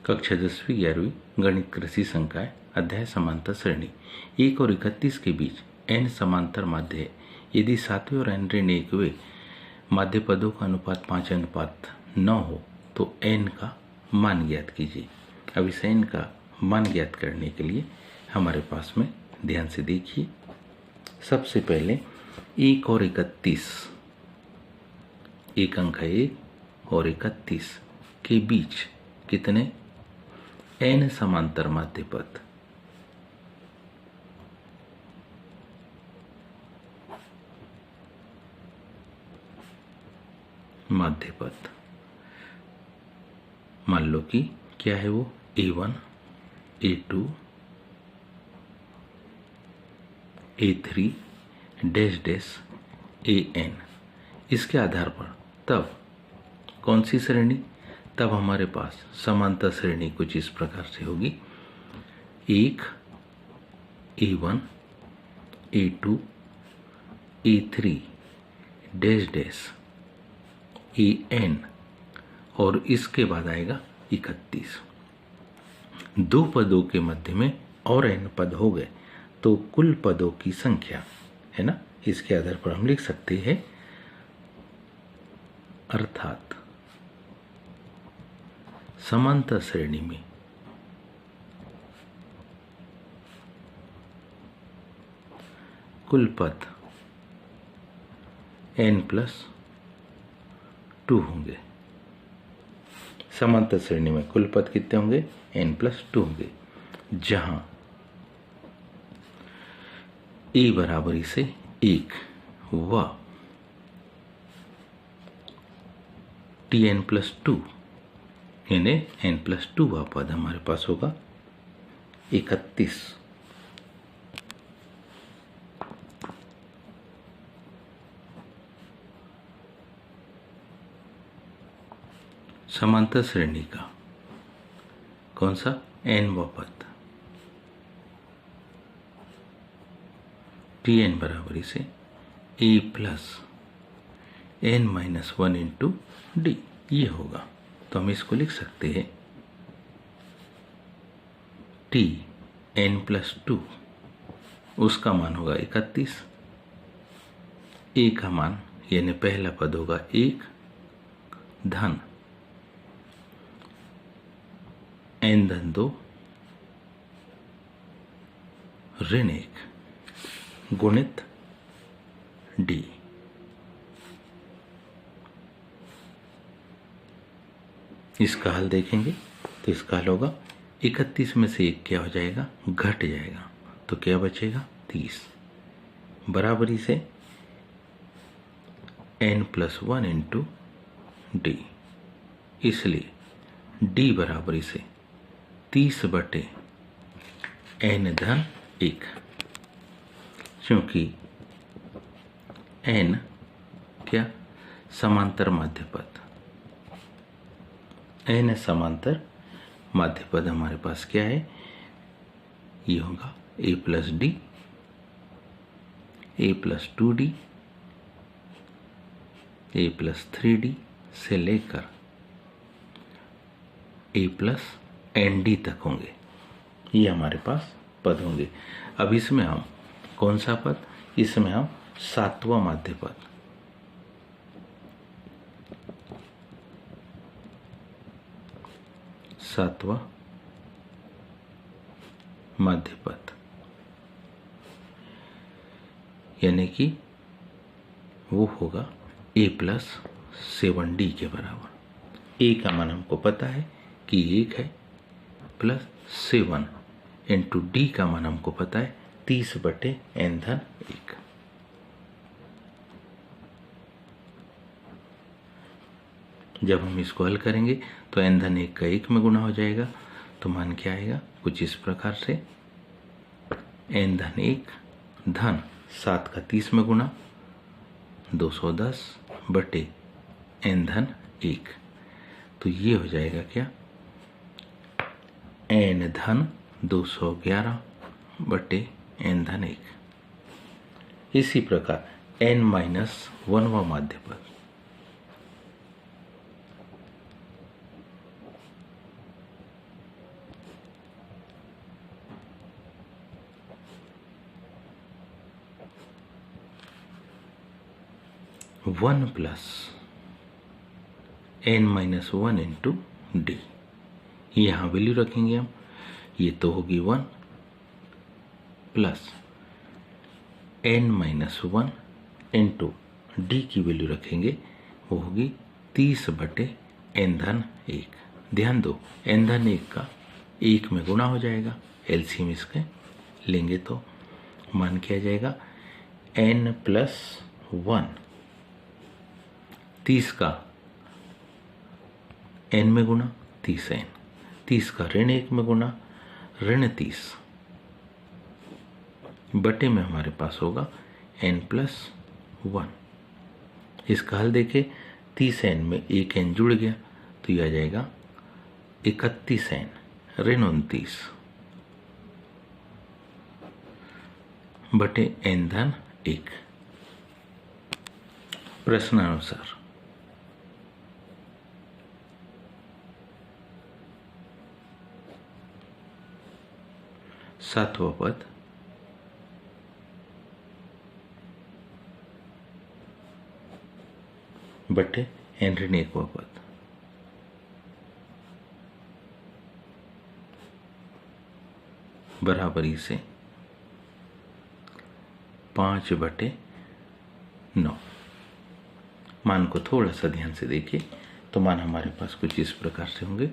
कक्षा 10वीं 11वीं गणित कृषि संकाय अध्याय समांतर श्रेणी 1 और 31 के बीच n समांतर माध्य है। यदि 7वें और n ऋण 1वें माध्य पदों का अनुपात 5:9 हो तो n का मान ज्ञात कीजिए। अब इस n का मान ज्ञात करने के लिए हमारे पास में ध्यान से देखिए, सबसे पहले 1 और 31, एक अंक है 1 और 31 के बीच कितने n समांतर माध्य पद। माध्य पद मान लो कि क्या है वो a1 a2 a3 dash dash an। इसके आधार पर तब कौन सी श्रेणी, तब हमारे पास समांतर श्रेणी कुछ इस प्रकार से होगी। 1 a1 a2 a3 dash dash an और इसके बाद आएगा 31। दो पदों के मध्य में और n पद हो गए तो कुल पदों की संख्या है ना, इसके आधार पर हम लिख सकते हैं अर्थात समांतर श्रेणी में कुल पद n+2 होंगे। समांतर श्रेणी में कुल पद कितने होंगे, n+2 होंगे, जहां a बराबरी से 1 व tn+2 यानी n+2 वा पद हमारे पास होगा 31। समांतर श्रेणी का कौन सा n वा पद tn बराबरी से a plus n-1 into d ये होगा। तो हम इसको लिख सकते हैं tn+2 उसका मान होगा 31, a का मान यानी पहला पद होगा 1 धन n-2 ऋण 1 गुणित d। इसका हल देखेंगे तो इसका हल होगा 31 में से 1 क्या हो जाएगा, घट जाएगा, तो क्या बचेगा 30 बराबरी से n+1 इंटू d। इसलिए d बराबरी से 30/n-1, क्योंकि n क्या समांतर माध्य पद, n समांतर माध्य पद हमारे पास क्या है, ये होगा a+d a+2d a+3d से लेकर a+nd तक होंगे, ये हमारे पास पद होंगे। अब इसमें हम कौन सा पद, इसमें हम 7वां माध्य पद, सातवां माध्य पद यानी कि वो होगा a+7d के बराबर। a का मान हमको पता है कि 1 है, +7 इंटू d का मान हमको पता है 30/n-1। जब हम इसको हल करेंगे तो n-1 का 1 में गुणा हो जाएगा, तो मान क्या आएगा कुछ इस प्रकार से n-1 धन 7 का 30 में गुणा 210/n-1, तो ये हो जाएगा क्या n-211/n-1। इसी प्रकार n-1वां माध्य पद 1 प्लस n-1 इंटू डी। यहाँ वैल्यू रखेंगे हम, ये तो होगी 1 प्लस n-1 इंटू डी की वैल्यू रखेंगे, वो होगी 30/n-1। ध्यान दो, n-1 का 1 में गुणा हो जाएगा, एलसीएम इसके लेंगे तो मान क्या जाएगा n+1। 30 का n में गुणा 30n, 30 का ऋण 1 में गुणा ऋण 30 बटे में हमारे पास होगा n+1। इसका हल देखे 30n में 1n जुड़ गया तो यह आ जाएगा 31n ऋण 29 बटे n-1। प्रश्नानुसार सातवां पद बटे n-1वां पद, बराबरी से 5/9। मान को थोड़ा सा ध्यान से देखिए तो मान हमारे पास कुछ इस प्रकार से होंगे।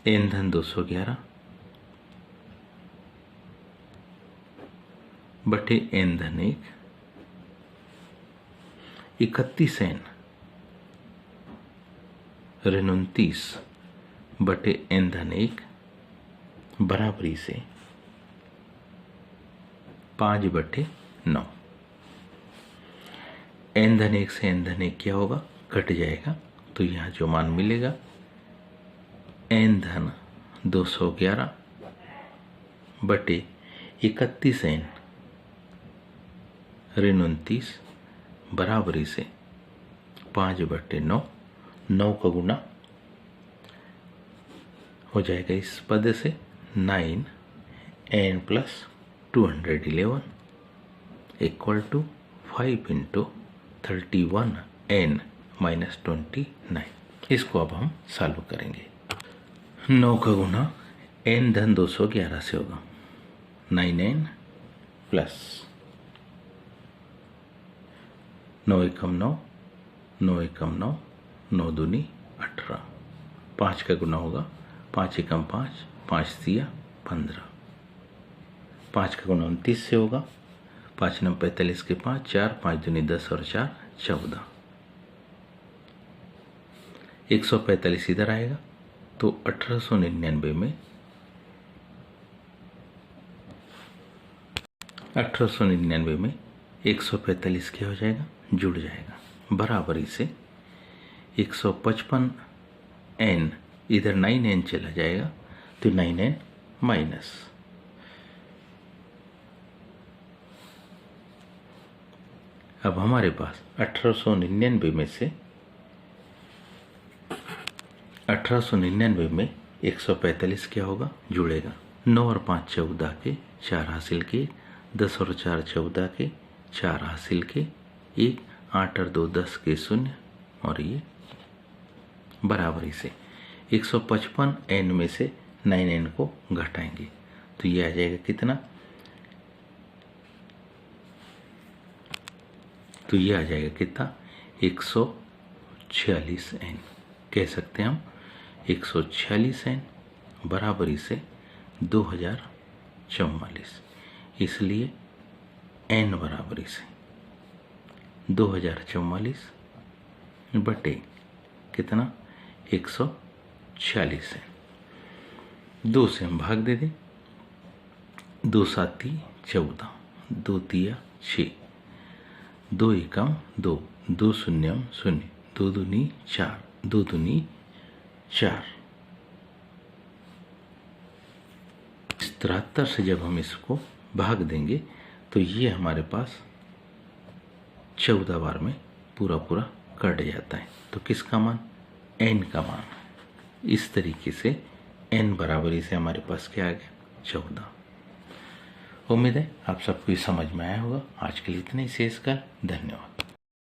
n-211 बटे n-1, 31n ऋण 29 बटे n-1 बराबरी से 5/9। n-1 से n-1 क्या होगा, कट जाएगा तो यहाँ जो मान मिलेगा n-211 बटे 31n ऋण 29 बराबरी से 5/9। 9 का गुना हो जाएगा इस पद से 9n+211 equal to 5 into 31n-29। इसको अब हम सॉल्व करेंगे। 9 का गुना n-211 से होगा 9n प्लस 9 एकम 9, 9 एकम 9, 9 दूनी 18। 5 का गुना होगा 5 एकम 5, 5 तिया 15। 5 का गुना 29 से होगा, 5 9 45 के 5, 4 5 दूनी 10 और 4 14। 145 इधर आएगा तो 1899 में 145 क्या हो जाएगा, जुड़ जाएगा, बराबरी से 155n इधर 9n चला जाएगा तो 9n माइनस अब हमारे पास 1899 में से 1899 में 145 क्या होगा, जुड़ेगा। 9 और 5 14 के, 4 हासिल के, 10 और 4 14 के, 4 हासिल के, 1 8 और 2 10 के 0 और ये बराबरी से 155n में से 9n को घटाएंगे तो ये आ जाएगा कितना, तो ये आ जाएगा कितना 146n। कह सकते हैं हम 146n बराबरी से 2044। इसलिए n बराबरी से 2044 बटे कितना 146 है। 2 से हम भाग दे दें, 2 7 14, 2 तिया 6, 2 एकम 2, 2 शून्यम 0, 2 दूनी 4, 2 दूनी 4। 73 से जब हम इसको भाग देंगे तो ये हमारे पास 14 बार में पूरा पूरा कट जाता है। तो किसका मान, n का मान। इस तरीके से n बराबरी से हमारे पास क्या आ गया 14। उम्मीद है आप सबको ये समझ में आया होगा। आज के लिए इतना ही, शेष का धन्यवाद।